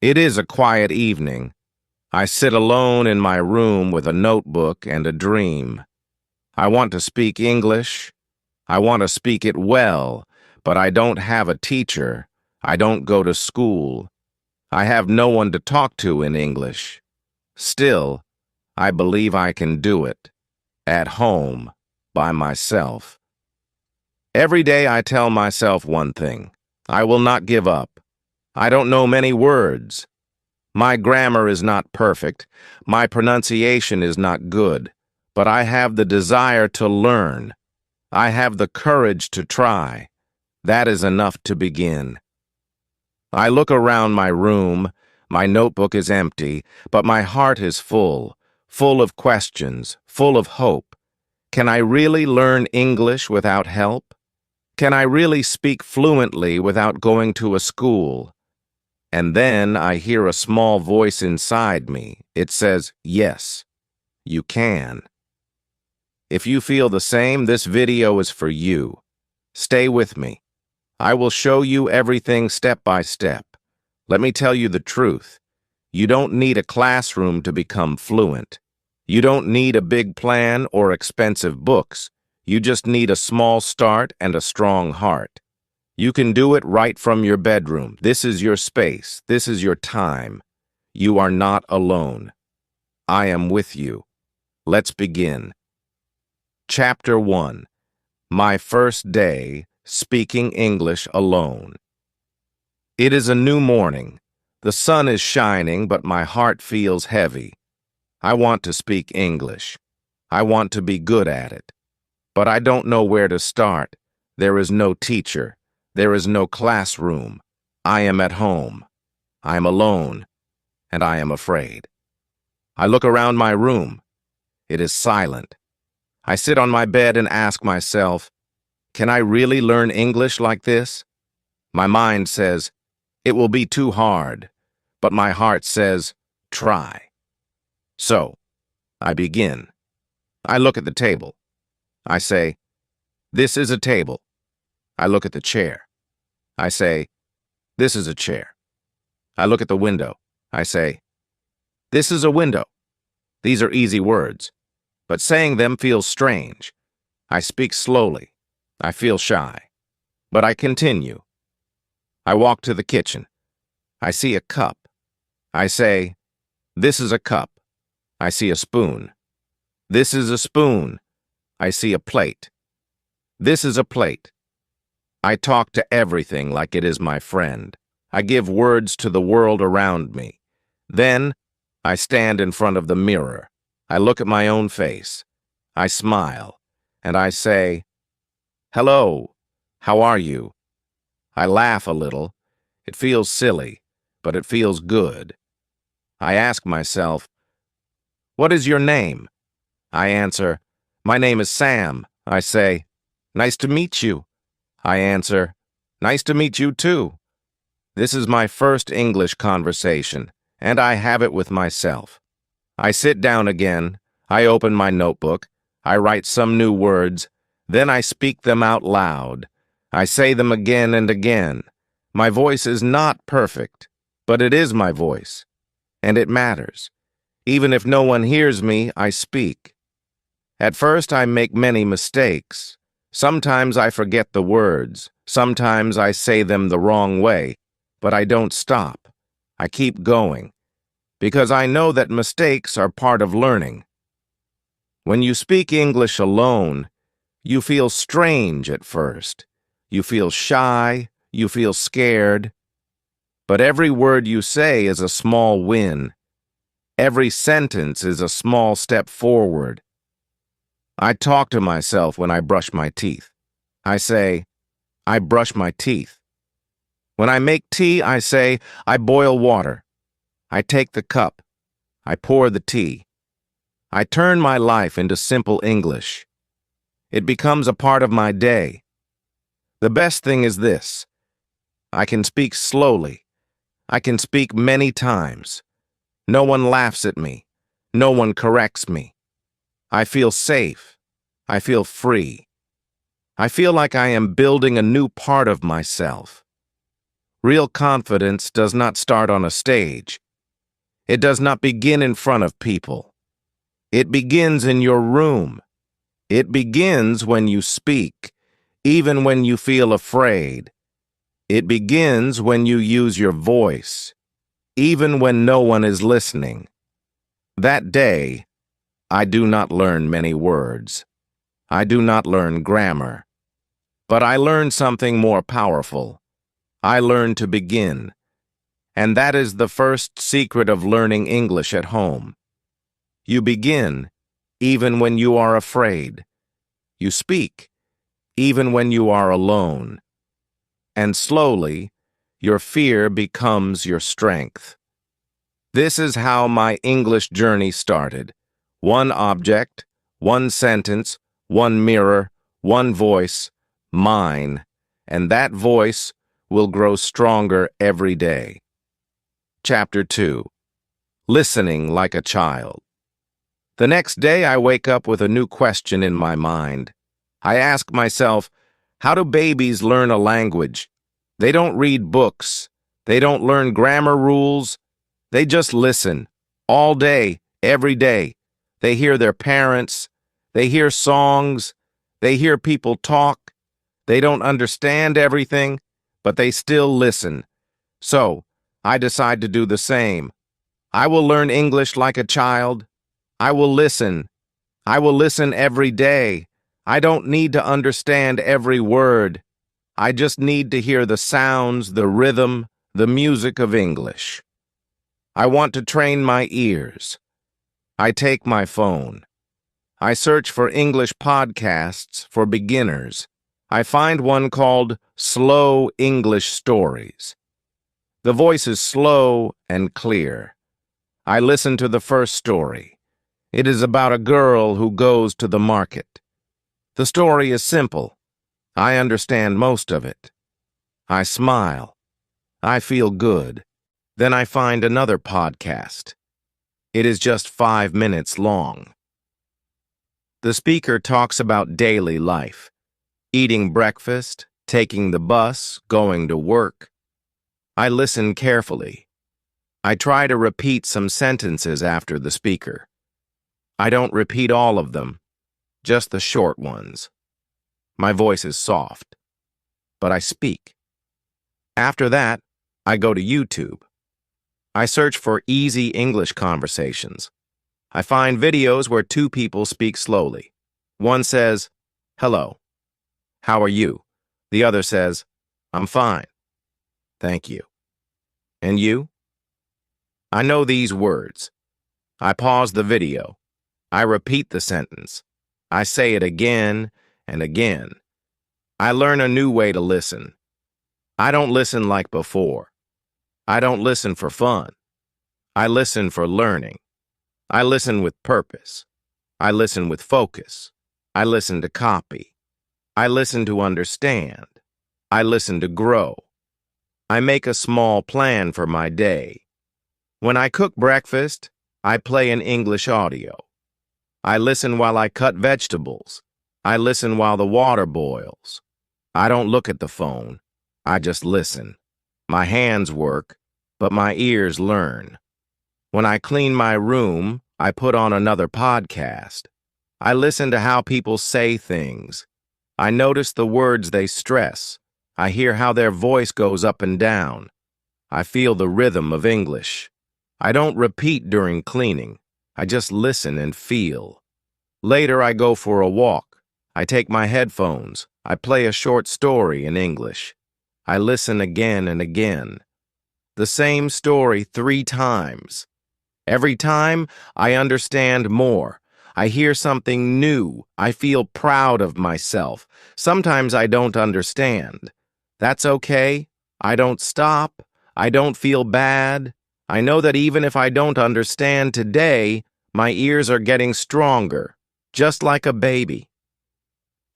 It is a quiet evening. I sit alone in my room with a notebook and a dream. I want to speak English. I want to speak it well, but I don't have a teacher. I don't go to school. I have no one to talk to in English. Still, I believe I can do it. At home, by myself. Every day I tell myself one thing. I will not give up. I don't know many words. My grammar is not perfect. My pronunciation is not good. But I have the desire to learn. I have the courage to try. That is enough to begin. I look around my room. My notebook is empty, but my heart is full of questions, full of hope. Can I really learn English without help? Can I really speak fluently without going to a school? And then I hear a small voice inside me. It says, yes, you can. If you feel the same, this video is for you. Stay with me. I will show you everything step by step. Let me tell you the truth. You don't need a classroom to become fluent. You don't need a big plan or expensive books. You just need a small start and a strong heart. You can do it right from your bedroom. This is your space. This is your time. You are not alone. I am with you. Let's begin. Chapter 1. My first day speaking English alone. It is a new morning. The sun is shining, but my heart feels heavy. I want to speak English. I want to be good at it. But I don't know where to start. There is no teacher. There is no classroom. I am at home. I am alone, and I am afraid. I look around my room. It is silent. I sit on my bed and ask myself, can I really learn English like this? My mind says, it will be too hard, but my heart says, try. So, I begin. I look at the table. I say, this is a table. I look at the chair. I say, this is a chair. I look at the window. I say, this is a window. These are easy words, but saying them feels strange. I speak slowly. I feel shy, but I continue. I walk to the kitchen. I see a cup. I say, this is a cup. I see a spoon. This is a spoon. I see a plate. This is a plate. I talk to everything like it is my friend. I give words to the world around me. Then, I stand in front of the mirror. I look at my own face. I smile, and I say, hello, how are you? I laugh a little. It feels silly, but it feels good. I ask myself, what is your name? I answer, my name is Sam. I say, nice to meet you. I answer, nice to meet you too. This is my first English conversation, and I have it with myself. I sit down again. I open my notebook. I write some new words. Then I speak them out loud. I say them again and again. My voice is not perfect, but it is my voice, and it matters. Even if no one hears me, I speak. At first, I make many mistakes. Sometimes I forget the words. Sometimes I say them the wrong way, but I don't stop. I keep going, because I know that mistakes are part of learning. When you speak English alone, you feel strange at first. You feel shy. You feel scared. But every word you say is a small win. Every sentence is a small step forward. I talk to myself when I brush my teeth. I say, I brush my teeth. When I make tea, I say, I boil water. I take the cup. I pour the tea. I turn my life into simple English. It becomes a part of my day. The best thing is this. I can speak slowly. I can speak many times. No one laughs at me. No one corrects me. I feel safe. I feel free. I feel like I am building a new part of myself. Real confidence does not start on a stage. It does not begin in front of people. It begins in your room. It begins when you speak, even when you feel afraid. It begins when you use your voice, even when no one is listening. That day, I do not learn many words. I do not learn grammar. But I learn something more powerful. I learn to begin. And that is the first secret of learning English at home. You begin, even when you are afraid. You speak, even when you are alone. And slowly, your fear becomes your strength. This is how my English journey started. One object, one sentence, one mirror, one voice, mine, and that voice will grow stronger every day. Chapter 2. Listening like a child. The next day I wake up with a new question in my mind. I ask myself, how do babies learn a language? They don't read books. They don't learn grammar rules. They just listen. All day, every day. They hear their parents. They hear songs. They hear people talk. They don't understand everything, but they still listen. So, I decide to do the same. I will learn English like a child. I will listen. I will listen every day. I don't need to understand every word. I just need to hear the sounds, the rhythm, the music of English. I want to train my ears. I take my phone. I search for English podcasts for beginners. I find one called Slow English Stories. The voice is slow and clear. I listen to the first story. It is about a girl who goes to the market. The story is simple. I understand most of it. I smile. I feel good. Then I find another podcast. It is just 5 minutes long. The speaker talks about daily life, eating breakfast, taking the bus, going to work. I listen carefully. I try to repeat some sentences after the speaker. I don't repeat all of them, just the short ones. My voice is soft, but I speak. After that, I go to YouTube. I search for easy English conversations. I find videos where two people speak slowly. One says, "Hello. How are you?" The other says, "I'm fine. Thank you." And you? I know these words. I pause the video. I repeat the sentence. I say it again and again. I learn a new way to listen. I don't listen like before. I don't listen for fun. I listen for learning. I listen with purpose. I listen with focus. I listen to copy. I listen to understand. I listen to grow. I make a small plan for my day. When I cook breakfast, I play an English audio. I listen while I cut vegetables. I listen while the water boils. I don't look at the phone. I just listen. My hands work, but my ears learn. When I clean my room, I put on another podcast. I listen to how people say things. I notice the words they stress. I hear how their voice goes up and down. I feel the rhythm of English. I don't repeat during cleaning. I just listen and feel. Later, I go for a walk. I take my headphones. I play a short story in English. I listen again and again. The same story 3 times. Every time, I understand more. I hear something new. I feel proud of myself. Sometimes I don't understand. That's okay. I don't stop. I don't feel bad. I know that even if I don't understand today, my ears are getting stronger, just like a baby.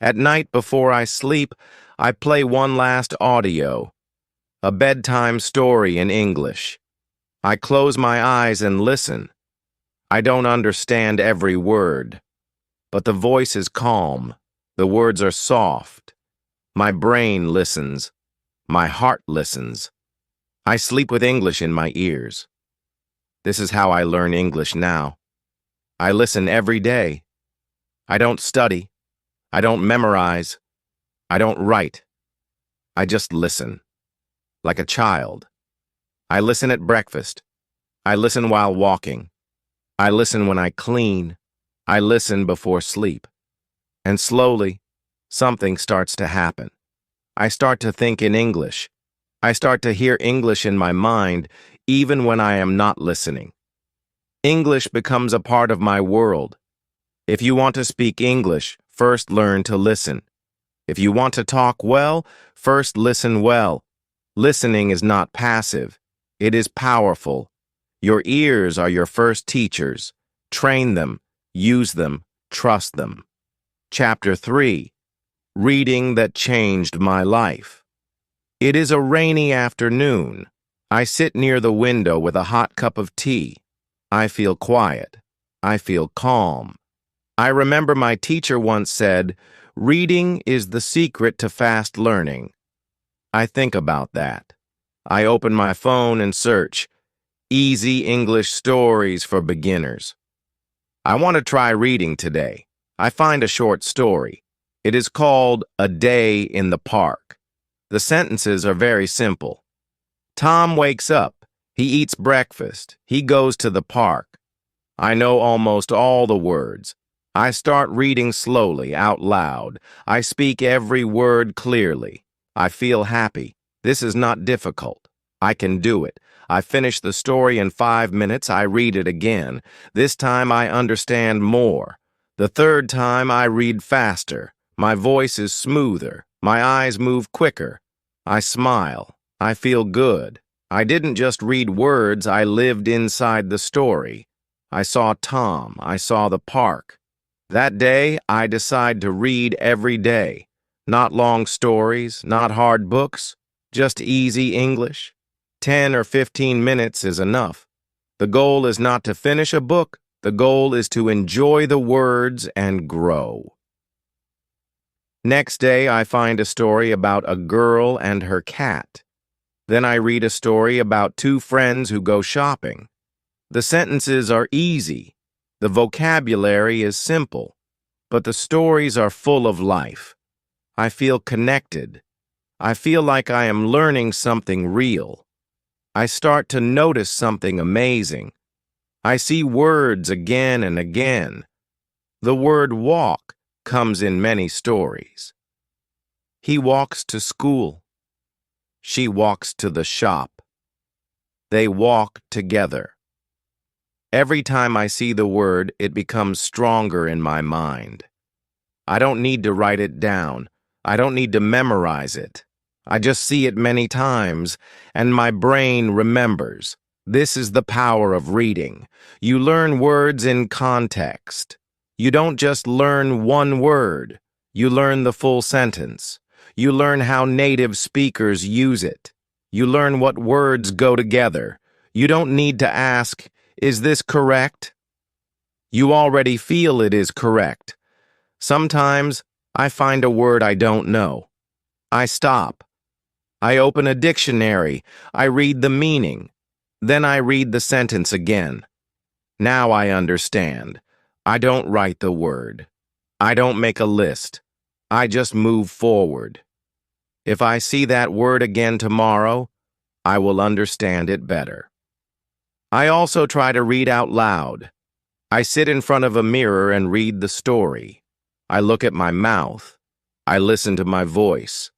At night before I sleep, I play one last audio, a bedtime story in English. I close my eyes and listen. I don't understand every word, but the voice is calm. The words are soft. My brain listens. My heart listens. I sleep with English in my ears. This is how I learn English now. I listen every day. I don't study. I don't memorize. I don't write. I just listen. Like a child. I listen at breakfast. I listen while walking. I listen when I clean. I listen before sleep. And slowly, something starts to happen. I start to think in English. I start to hear English in my mind, even when I am not listening. English becomes a part of my world. If you want to speak English, first learn to listen. If you want to talk well, first listen well. Listening is not passive. It is powerful. Your ears are your first teachers. Train them, use them, trust them. Chapter 3. Reading that changed my life. It is a rainy afternoon. I sit near the window with a hot cup of tea. I feel quiet. I feel calm. I remember my teacher once said, "Reading is the secret to fast learning." I think about that. I open my phone and search, "Easy English Stories for Beginners." I want to try reading today. I find a short story. It is called A Day in the Park. The sentences are very simple. Tom wakes up. He eats breakfast. He goes to the park. I know almost all the words. I start reading slowly, out loud. I speak every word clearly. I feel happy. This is not difficult. I can do it. I finish the story in 5 minutes. I read it again. This time I understand more. The third time I read faster. My voice is smoother. My eyes move quicker. I smile. I feel good. I didn't just read words. I lived inside the story. I saw Tom. I saw the park. That day, I decide to read every day. Not long stories, not hard books, just easy English. 10 or 15 minutes is enough. The goal is not to finish a book. The goal is to enjoy the words and grow. Next day, I find a story about a girl and her cat. Then I read a story about two friends who go shopping. The sentences are easy. The vocabulary is simple, but the stories are full of life. I feel connected. I feel like I am learning something real. I start to notice something amazing. I see words again and again. The word walk comes in many stories. He walks to school. She walks to the shop. They walk together. Every time I see the word, it becomes stronger in my mind. I don't need to write it down. I don't need to memorize it. I just see it many times, and my brain remembers. This is the power of reading. You learn words in context. You don't just learn one word. You learn the full sentence. You learn how native speakers use it. You learn what words go together. You don't need to ask, "Is this correct?" You already feel it is correct. Sometimes I find a word I don't know. I stop. I open a dictionary. I read the meaning. Then I read the sentence again. Now I understand. I don't write the word. I don't make a list. I just move forward. If I see that word again tomorrow, I will understand it better. I also try to read out loud. I sit in front of a mirror and read the story. I look at my mouth. I listen to my voice.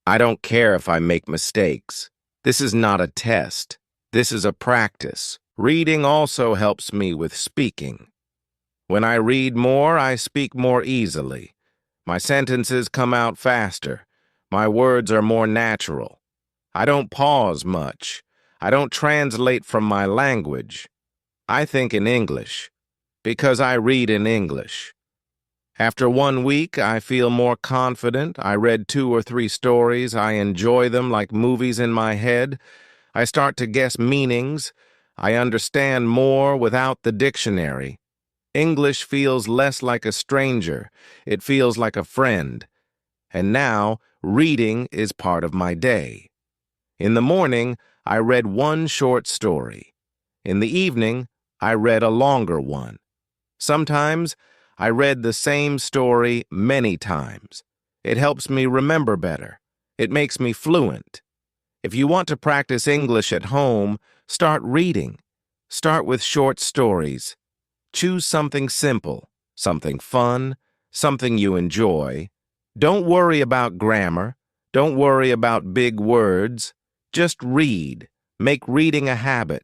I don't care if I make mistakes. This is not a test. This is a practice. Reading also helps me with speaking. When I read more, I speak more easily. My sentences come out faster. My words are more natural. I don't pause much. I don't translate from my language. I think in English, because I read in English. After 1 week, I feel more confident. I read 2 or 3 stories. I enjoy them like movies in my head. I start to guess meanings. I understand more without the dictionary. English feels less like a stranger. It feels like a friend. And now, reading is part of my day. In the morning, I read one short story. In the evening, I read a longer one. Sometimes, I read the same story many times. It helps me remember better. It makes me fluent. If you want to practice English at home, start reading. Start with short stories. Choose something simple, something fun, something you enjoy. Don't worry about grammar. Don't worry about big words. Just read. Make reading a habit.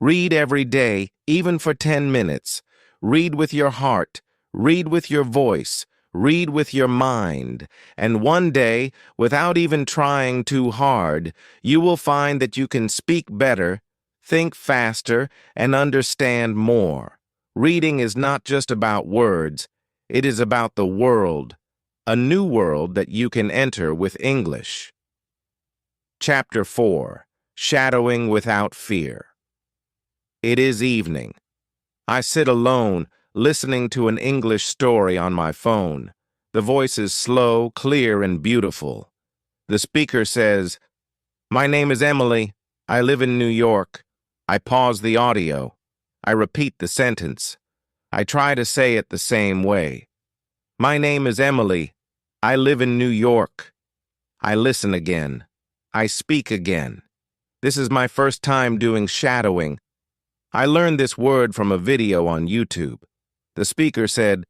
Read every day, even for 10 minutes. Read with your heart. Read with your voice. Read with your mind. And one day, without even trying too hard, you will find that you can speak better, think faster, and understand more. Reading is not just about words. It is about the world, a new world that you can enter with English. Chapter 4. Shadowing Without Fear. It is evening. I sit alone, listening to an English story on my phone. The voice is slow, clear, and beautiful. The speaker says, "My name is Emily. I live in New York." I pause the audio. I repeat the sentence. I try to say it the same way. "My name is Emily. I live in New York." I listen again. I speak again. This is my first time doing shadowing. I learned this word from a video on YouTube. The speaker said,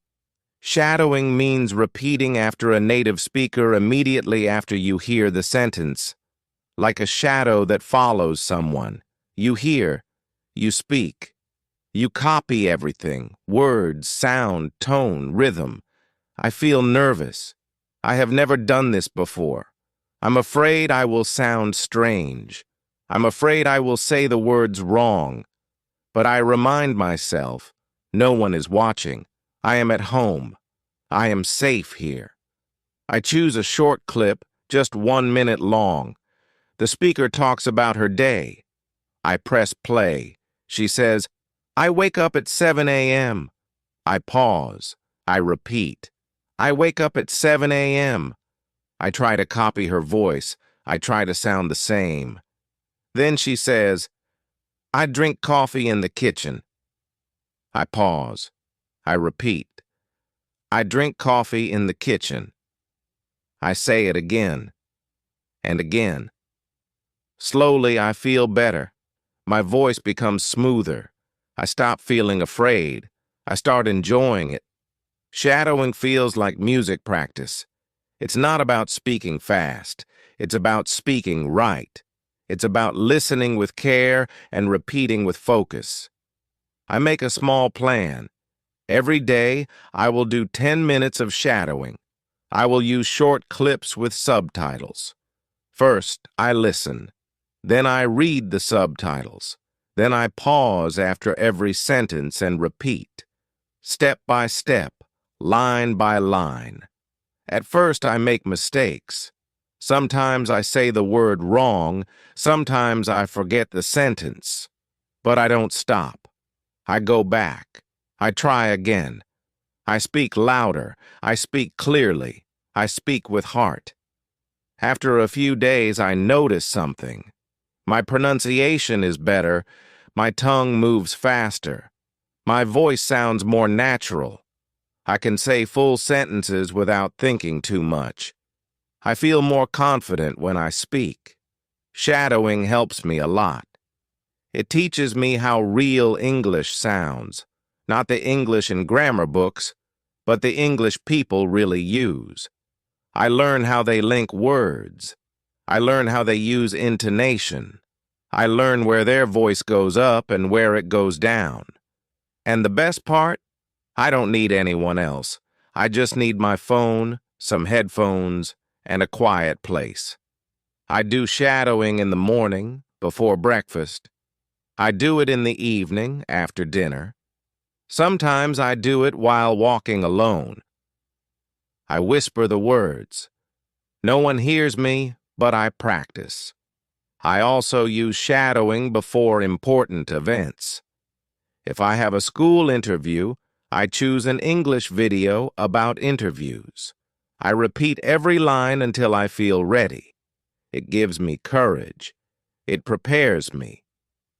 "Shadowing means repeating after a native speaker immediately after you hear the sentence. Like a shadow that follows someone. You hear, you speak. You copy everything, words, sound, tone, rhythm. I feel nervous. I have never done this before. I'm afraid I will sound strange. I'm afraid I will say the words wrong. But I remind myself, no one is watching. I am at home. I am safe here. I choose a short clip, just 1 minute long. The speaker talks about her day. I press play. She says, "I wake up at 7 a.m. I pause. I repeat. "I wake up at 7 a.m. I try to copy her voice. I try to sound the same. Then she says, "I drink coffee in the kitchen." I pause. I repeat. "I drink coffee in the kitchen." I say it again and again. Slowly, I feel better. My voice becomes smoother. I stop feeling afraid. I start enjoying it. Shadowing feels like music practice. It's not about speaking fast. It's about speaking right. It's about listening with care and repeating with focus. I make a small plan. Every day, I will do 10 minutes of shadowing. I will use short clips with subtitles. First, I listen. Then I read the subtitles. Then I pause after every sentence and repeat. Step by step, line by line. At first, I make mistakes. Sometimes I say the word wrong. Sometimes I forget the sentence. But I don't stop. I go back. I try again. I speak louder. I speak clearly. I speak with heart. After a few days, I notice something. My pronunciation is better. My tongue moves faster. My voice sounds more natural. I can say full sentences without thinking too much. I feel more confident when I speak. Shadowing helps me a lot. It teaches me how real English sounds, not the English in grammar books, but the English people really use. I learn how they link words. I learn how they use intonation. I learn where their voice goes up and where it goes down. And the best part? I don't need anyone else. I just need my phone, some headphones, and a quiet place. I do shadowing in the morning, before breakfast. I do it in the evening, after dinner. Sometimes I do it while walking alone. I whisper the words. No one hears me, but I practice. I also use shadowing before important events. If I have a school interview, I choose an English video about interviews. I repeat every line until I feel ready. It gives me courage. It prepares me.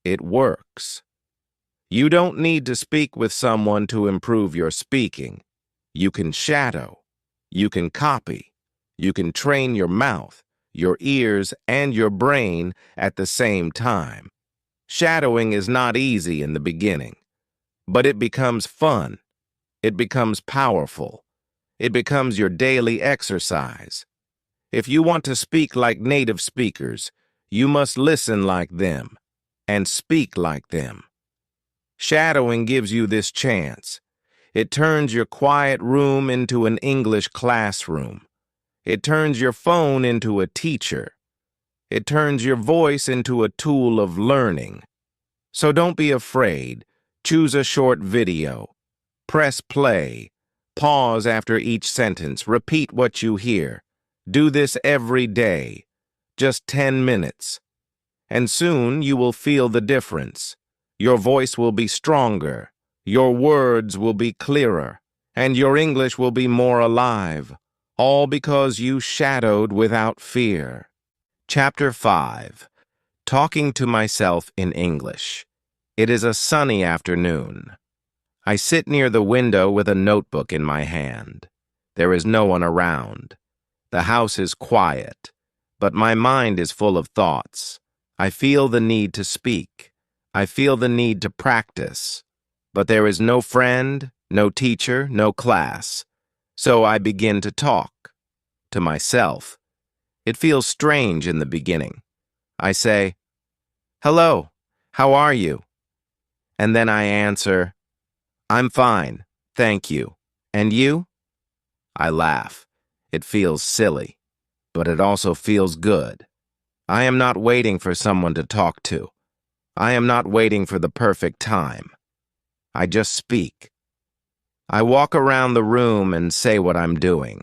It works. You don't need to speak with someone to improve your speaking. You can shadow. You can copy. You can train your mouth, your ears, and your brain at the same time. Shadowing is not easy in the beginning, but it becomes fun. It becomes powerful. It becomes your daily exercise. If you want to speak like native speakers, you must listen like them and speak like them. Shadowing gives you this chance. It turns your quiet room into an English classroom. It turns your phone into a teacher. It turns your voice into a tool of learning. So don't be afraid. Choose a short video. Press play. Pause after each sentence. Repeat what you hear. Do this every day. Just 10 minutes. And soon you will feel the difference. Your voice will be stronger. Your words will be clearer. And your English will be more alive. All because you shadowed without fear. Chapter 5. Talking to myself in English. It is a sunny afternoon. I sit near the window with a notebook in my hand. There is no one around. The house is quiet, but my mind is full of thoughts. I feel the need to speak. I feel the need to practice. But there is no friend, no teacher, no class. So I begin to talk. To myself. It feels strange in the beginning. I say, "Hello, how are you?" And then I answer, "I'm fine, thank you. And you?" I laugh. It feels silly, but it also feels good. I am not waiting for someone to talk to. I am not waiting for the perfect time. I just speak. I walk around the room and say what I'm doing.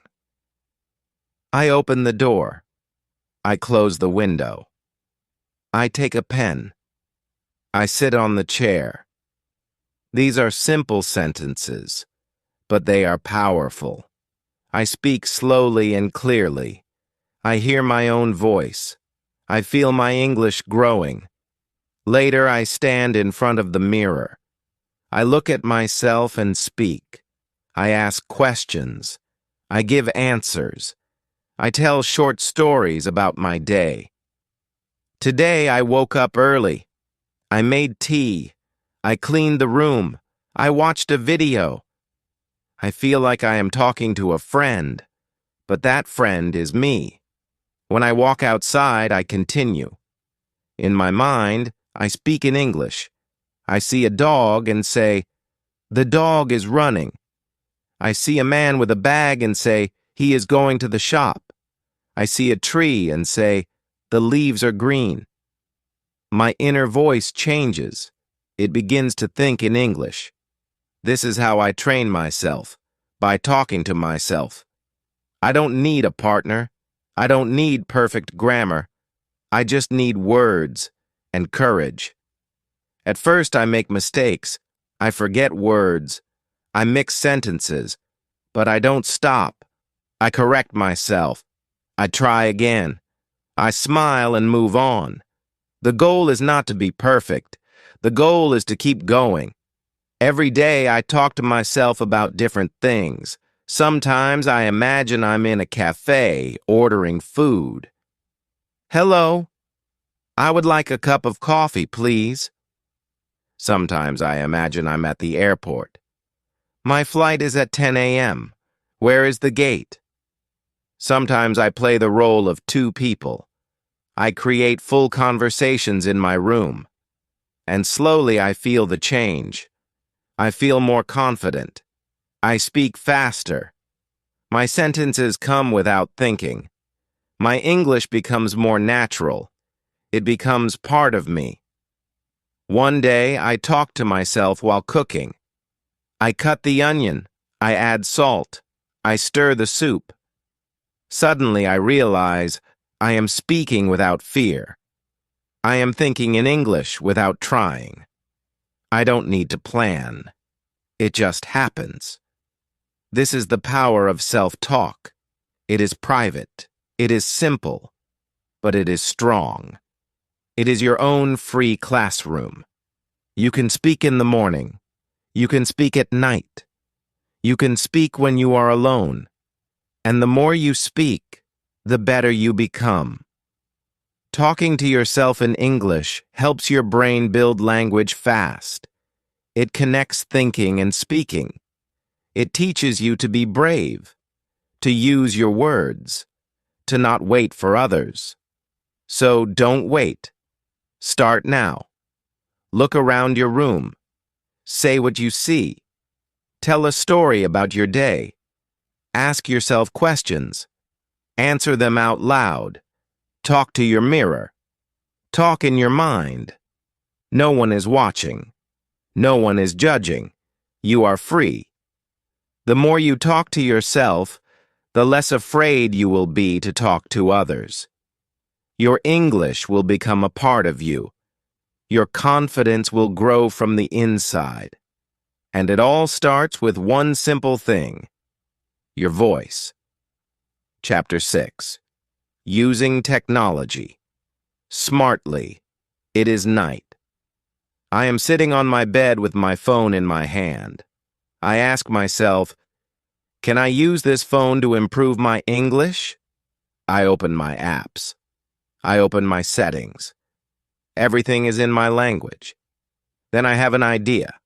I open the door. I close the window. I take a pen. I sit on the chair. These are simple sentences, but they are powerful. I speak slowly and clearly. I hear my own voice. I feel my English growing. Later, I stand in front of the mirror. I look at myself and speak. I ask questions. I give answers. I tell short stories about my day. Today, I woke up early. I made tea. I cleaned the room. I watched a video. I feel like I am talking to a friend, but that friend is me. When I walk outside, I continue. In my mind, I speak in English. I see a dog and say, "The dog is running." I see a man with a bag and say, "He is going to the shop." I see a tree and say, "The leaves are green." My inner voice changes. It begins to think in English. This is how I train myself, by talking to myself. I don't need a partner. I don't need perfect grammar. I just need words and courage. At first, I make mistakes. I forget words. I mix sentences. But I don't stop. I correct myself. I try again. I smile and move on. The goal is not to be perfect. The goal is to keep going. Every day I talk to myself about different things. Sometimes I imagine I'm in a cafe ordering food. "Hello, I would like a cup of coffee, please." Sometimes I imagine I'm at the airport. "My flight is at 10 a.m. Where is the gate?" Sometimes I play the role of two people. I create full conversations in my room. And slowly I feel the change. I feel more confident. I speak faster. My sentences come without thinking. My English becomes more natural. It becomes part of me. One day, I talk to myself while cooking. I cut the onion. I add salt. I stir the soup. Suddenly, I realize I am speaking without fear. I am thinking in English without trying. I don't need to plan. It just happens. This is the power of self-talk. It is private. It is simple. But it is strong. It is your own free classroom. You can speak in the morning. You can speak at night. You can speak when you are alone. And the more you speak, the better you become. Talking to yourself in English helps your brain build language fast. It connects thinking and speaking. It teaches you to be brave, to use your words, to not wait for others. So don't wait. Start now. Look around your room. Say what you see. Tell a story about your day. Ask yourself questions. Answer them out loud. Talk to your mirror. Talk in your mind. No one is watching. No one is judging. You are free. The more you talk to yourself, the less afraid you will be to talk to others. Your English will become a part of you. Your confidence will grow from the inside. And it all starts with one simple thing: your voice. Chapter 6. Using Technology. Smartly. It is night. I am sitting on my bed with my phone in my hand. I ask myself, can I use this phone to improve my English? I open my apps. I open my settings. Everything is in my language. Then I have an idea.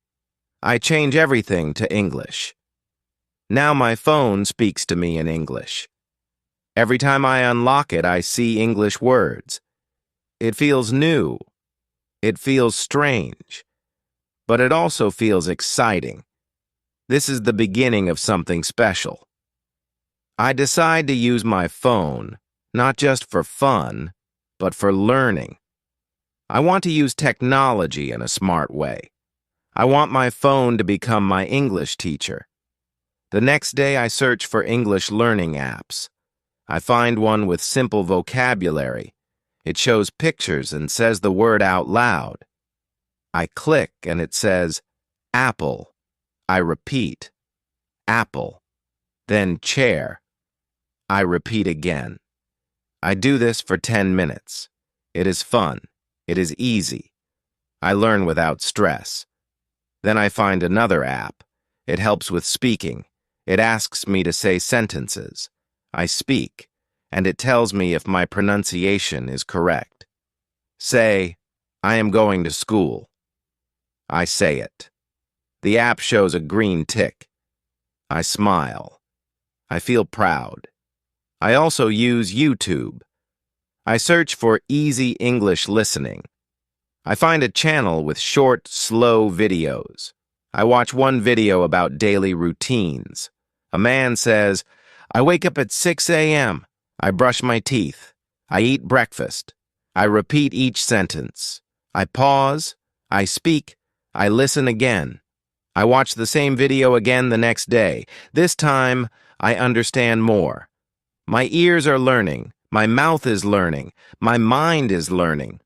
I change everything to English. Now my phone speaks to me in English. Every time I unlock it, I see English words. It feels new. It feels strange. But it also feels exciting. This is the beginning of something special. I decide to use my phone, not just for fun, but for learning. I want to use technology in a smart way. I want my phone to become my English teacher. The next day I search for English learning apps. I find one with simple vocabulary. It shows pictures and says the word out loud. I click and it says, apple. I repeat, apple. Then chair. I repeat again. I do this for 10 minutes. It is fun. It is easy. I learn without stress. Then I find another app. It helps with speaking. It asks me to say sentences. I speak, and it tells me if my pronunciation is correct. Say, I am going to school. I say it. The app shows a green tick. I smile. I feel proud. I also use YouTube. I search for easy English listening. I find a channel with short, slow videos. I watch one video about daily routines. A man says, I wake up at 6 a.m. I brush my teeth. I eat breakfast. I repeat each sentence. I pause. I speak. I listen again. I watch the same video again the next day. This time, I understand more. My ears are learning. My mouth is learning. My mind is learning.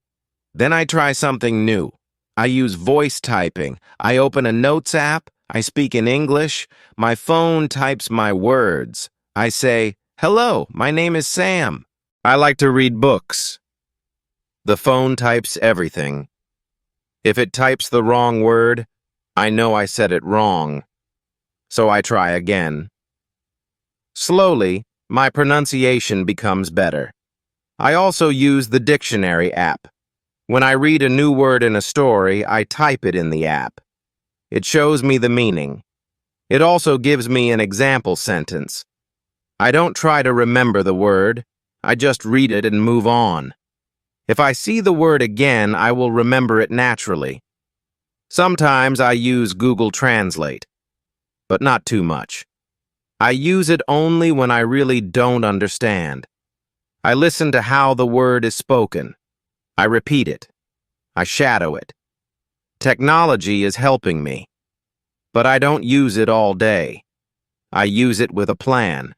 Then I try something new. I use voice typing. I open a notes app. I speak in English. My phone types my words. I say, hello, my name is Sam. I like to read books. The phone types everything. If it types the wrong word, I know I said it wrong. So I try again. Slowly, my pronunciation becomes better. I also use the dictionary app. When I read a new word in a story, I type it in the app. It shows me the meaning. It also gives me an example sentence. I don't try to remember the word. I just read it and move on. If I see the word again, I will remember it naturally. Sometimes I use Google Translate, but not too much. I use it only when I really don't understand. I listen to how the word is spoken. I repeat it. I shadow it. Technology is helping me, but I don't use it all day. I use it with a plan.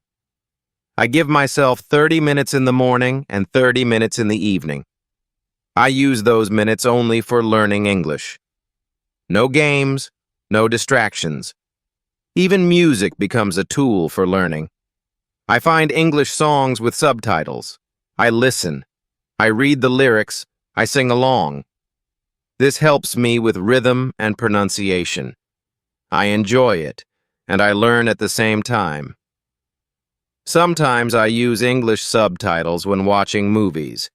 I give myself 30 minutes in the morning and 30 minutes in the evening. I use those minutes only for learning English. No games, no distractions. Even music becomes a tool for learning. I find English songs with subtitles. I listen. I read the lyrics, I sing along. This helps me with rhythm and pronunciation. I enjoy it, and I learn at the same time. Sometimes I use English subtitles when watching movies.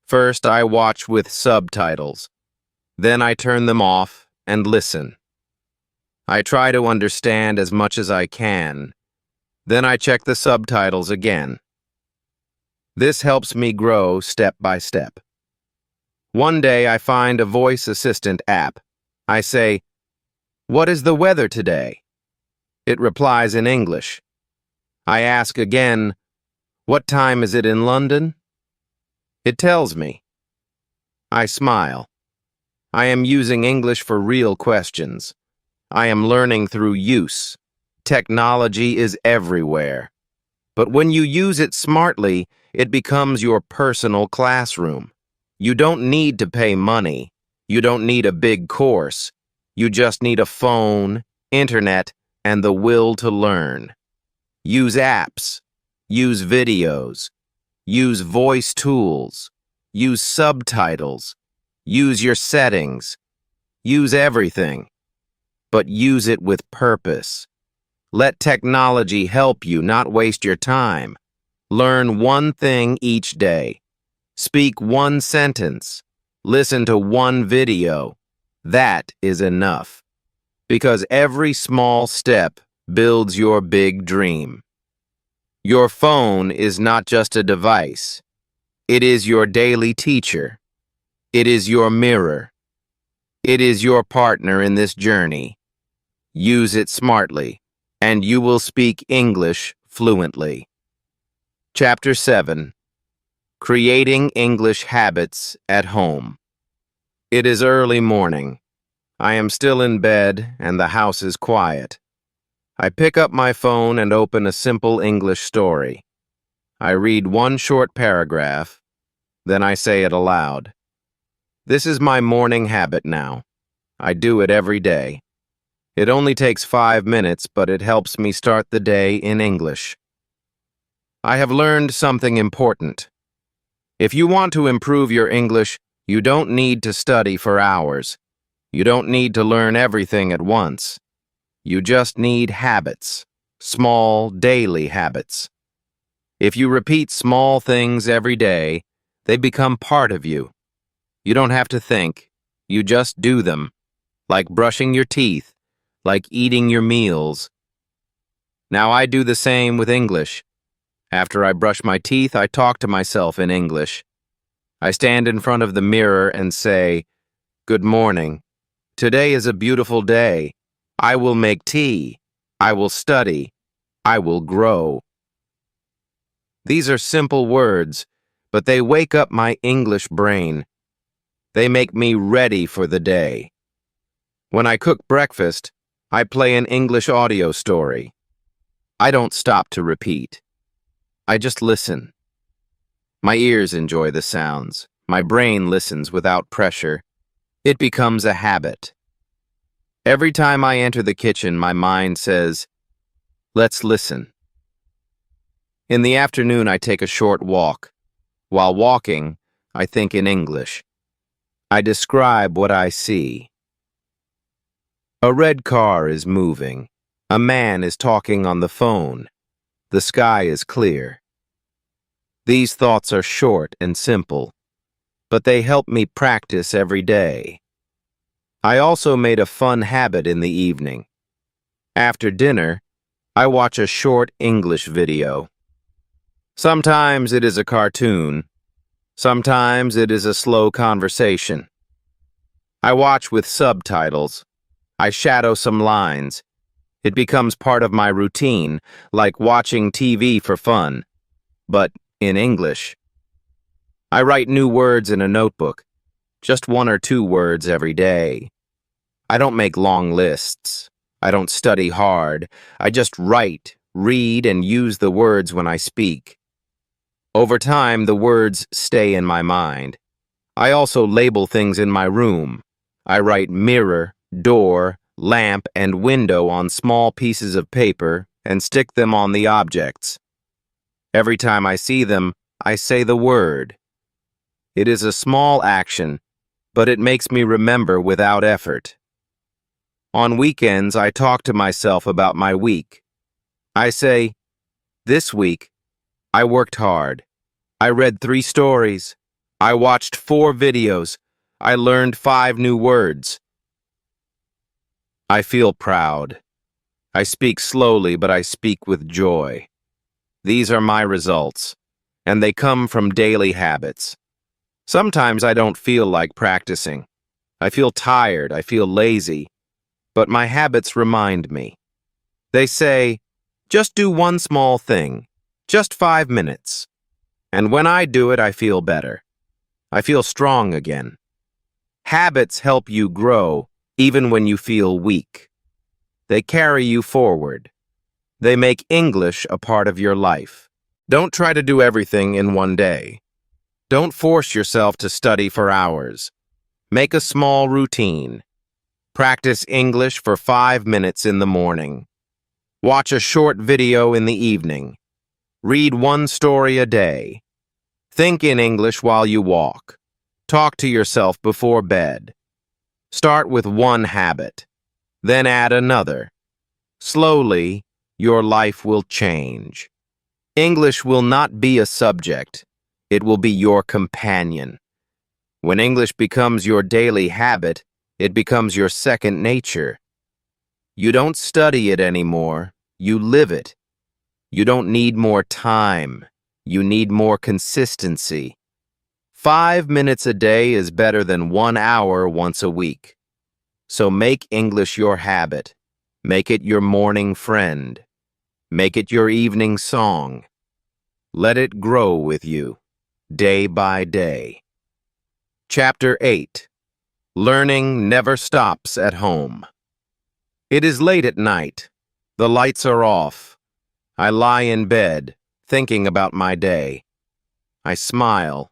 First, I watch with subtitles. Then I turn them off and listen. I try to understand as much as I can. Then I check the subtitles again. This helps me grow step by step. One day I find a voice assistant app. I say, "What is the weather today?" It replies in English. I ask again, "What time is it in London?" It tells me. I smile. I am using English for real questions. I am learning through use. Technology is everywhere. But when you use it smartly, it becomes your personal classroom. You don't need to pay money. You don't need a big course. You just need a phone, internet, and the will to learn. Use apps. Use videos. Use voice tools. Use subtitles. Use your settings. Use everything. But use it with purpose. Let technology help you, not waste your time. Learn one thing each day. Speak one sentence. Listen to one video. That is enough. Because every small step builds your big dream. Your phone is not just a device. It is your daily teacher. It is your mirror. It is your partner in this journey. Use it smartly, and you will speak English fluently. Chapter 7. Creating English Habits at Home. It is early morning. I am still in bed, and the house is quiet. I pick up my phone and open a simple English story. I read one short paragraph, then I say it aloud. This is my morning habit now. I do it every day. It only takes 5 minutes, but it helps me start the day in English. I have learned something important. If you want to improve your English, you don't need to study for hours. You don't need to learn everything at once. You just need habits, small, daily habits. If you repeat small things every day, they become part of you. You don't have to think. You just do them, like brushing your teeth, like eating your meals. Now I do the same with English. After I brush my teeth, I talk to myself in English. I stand in front of the mirror and say, "Good morning. Today is a beautiful day. I will make tea. I will study. I will grow." These are simple words, but they wake up my English brain. They make me ready for the day. When I cook breakfast, I play an English audio story. I don't stop to repeat. I just listen. My ears enjoy the sounds. My brain listens without pressure. It becomes a habit. Every time I enter the kitchen, my mind says, "Let's listen." In the afternoon, I take a short walk. While walking, I think in English. I describe what I see. A red car is moving. A man is talking on the phone. The sky is clear. These thoughts are short and simple, but they help me practice every day. I also made a fun habit in the evening. After dinner, I watch a short English video. Sometimes it is a cartoon. Sometimes it is a slow conversation. I watch with subtitles. I shadow some lines. It becomes part of my routine, like watching TV for fun, but in English. I write new words in a notebook, just 1 or 2 words every day. I don't make long lists. I don't study hard. I just write, read, and use the words when I speak. Over time, the words stay in my mind. I also label things in my room. I write mirror, door, lamp, and window on small pieces of paper and stick them on the objects. Every time I see them, I say the word. It is a small action, but it makes me remember without effort. On weekends, I talk to myself about my week. I say, this week, I worked hard. I read 3 stories. I watched 4 videos. I learned 5 new words. I feel proud. I speak slowly, but I speak with joy. These are my results, and they come from daily habits. Sometimes I don't feel like practicing. I feel tired, I feel lazy, but my habits remind me. They say, just do one small thing, just 5 minutes. And when I do it, I feel better. I feel strong again. Habits help you grow, even when you feel weak. They carry you forward. They make English a part of your life. Don't try to do everything in one day. Don't force yourself to study for hours. Make a small routine. Practice English for 5 minutes in the morning. Watch a short video in the evening. Read 1 story a day. Think in English while you walk. Talk to yourself before bed. Start with 1 habit, then add another. Slowly, your life will change. English will not be a subject. It will be your companion. When English becomes your daily habit, it becomes your second nature. You don't study it anymore, you live it. You don't need more time, you need more consistency. 5 minutes a day is better than 1 hour once a week. So make English your habit. Make it your morning friend. Make it your evening song. Let it grow with you, day by day. Chapter 8. Learning never stops at home. It is late at night. The lights are off. I lie in bed, thinking about my day. I smile.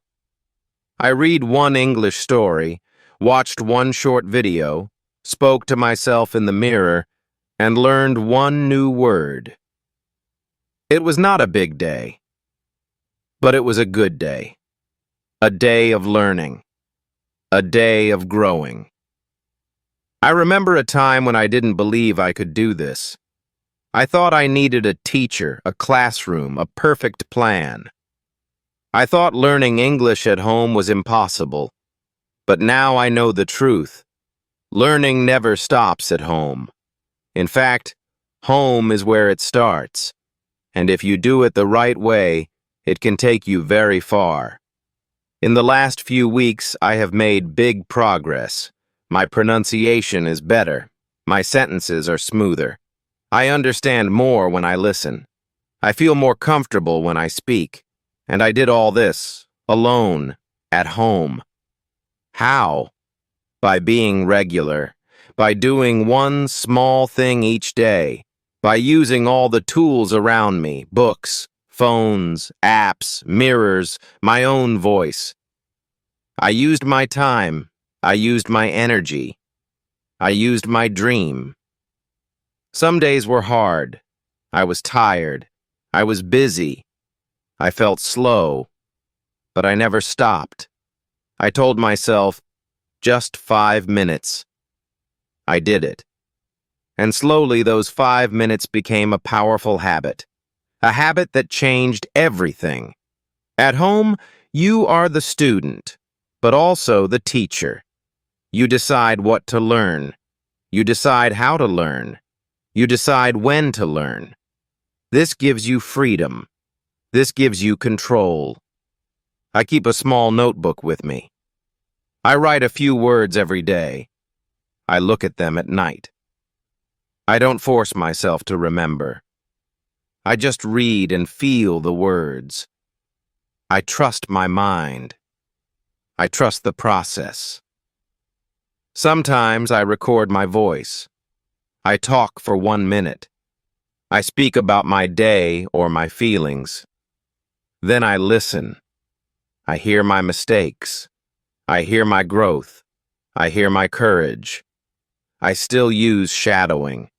I read 1 English story, watched 1 short video, spoke to myself in the mirror, and learned 1 new word. It was not a big day, but it was a good day. A day of learning. A day of growing. I remember a time when I didn't believe I could do this. I thought I needed a teacher, a classroom, a perfect plan. I thought learning English at home was impossible. But now I know the truth. Learning never stops at home. In fact, home is where it starts. And if you do it the right way, it can take you very far. In the last few weeks, I have made big progress. My pronunciation is better. My sentences are smoother. I understand more when I listen. I feel more comfortable when I speak. And I did all this, alone, at home. How? By being regular. By doing 1 small thing each day. By using all the tools around me, books, phones, apps, mirrors, my own voice. I used my time. I used my energy. I used my dream. Some days were hard. I was tired. I was busy. I felt slow. But I never stopped. I told myself, just 5 minutes. I did it. And slowly those 5 minutes became a powerful habit. A habit that changed everything. At home, you are the student, but also the teacher. You decide what to learn. You decide how to learn. You decide when to learn. This gives you freedom. This gives you control. I keep a small notebook with me. I write a few words every day. I look at them at night. I don't force myself to remember. I just read and feel the words. I trust my mind. I trust the process. Sometimes I record my voice. I talk for 1 minute. I speak about my day or my feelings. Then I listen. I hear my mistakes. I hear my growth. I hear my courage. I still use shadowing.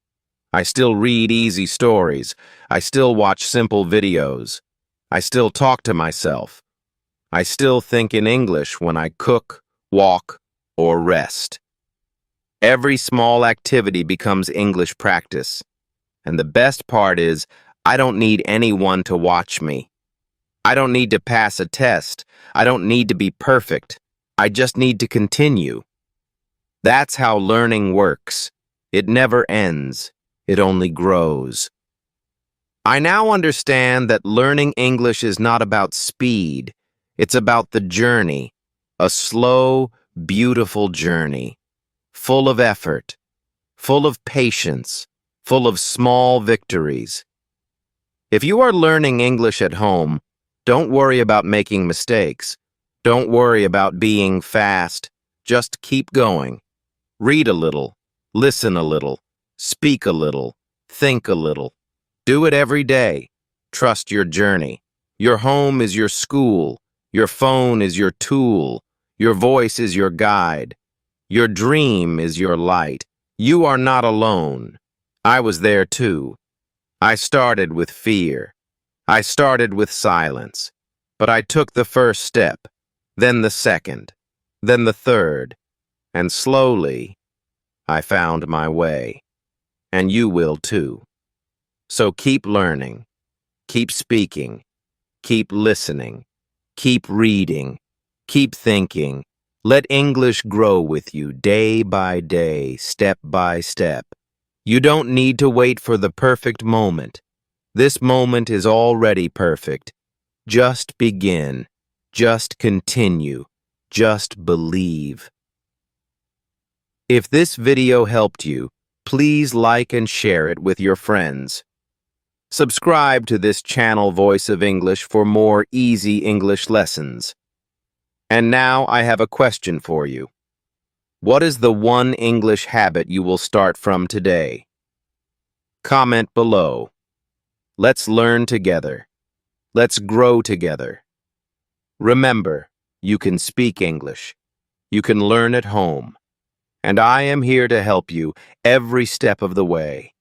I still read easy stories. I still watch simple videos. I still talk to myself. I still think in English when I cook, walk, or rest. Every small activity becomes English practice. And the best part is, I don't need anyone to watch me. I don't need to pass a test. I don't need to be perfect. I just need to continue. That's how learning works. It never ends. It only grows. I now understand that learning English is not about speed. It's about the journey. A slow, beautiful journey. Full of effort. Full of patience. Full of small victories. If you are learning English at home, don't worry about making mistakes. Don't worry about being fast. Just keep going. Read a little, listen a little, speak a little, think a little. Do it every day. Trust your journey. Your home is your school. Your phone is your tool. Your voice is your guide. Your dream is your light. You are not alone. I was there too. I started with fear. I started with silence. But I took the first step, then the second, then the third, and slowly I found my way. And you will too. So keep learning, keep speaking, keep listening, keep reading, keep thinking. Let English grow with you day by day, step by step. You don't need to wait for the perfect moment. This moment is already perfect. Just begin. Just continue. Just believe. If this video helped you, please like and share it with your friends. Subscribe to this channel Voice of English for more easy English lessons. And now I have a question for you. What is the one English habit you will start from today? Comment below. Let's learn together. Let's grow together. Remember, you can speak English. You can learn at home. And I am here to help you every step of the way.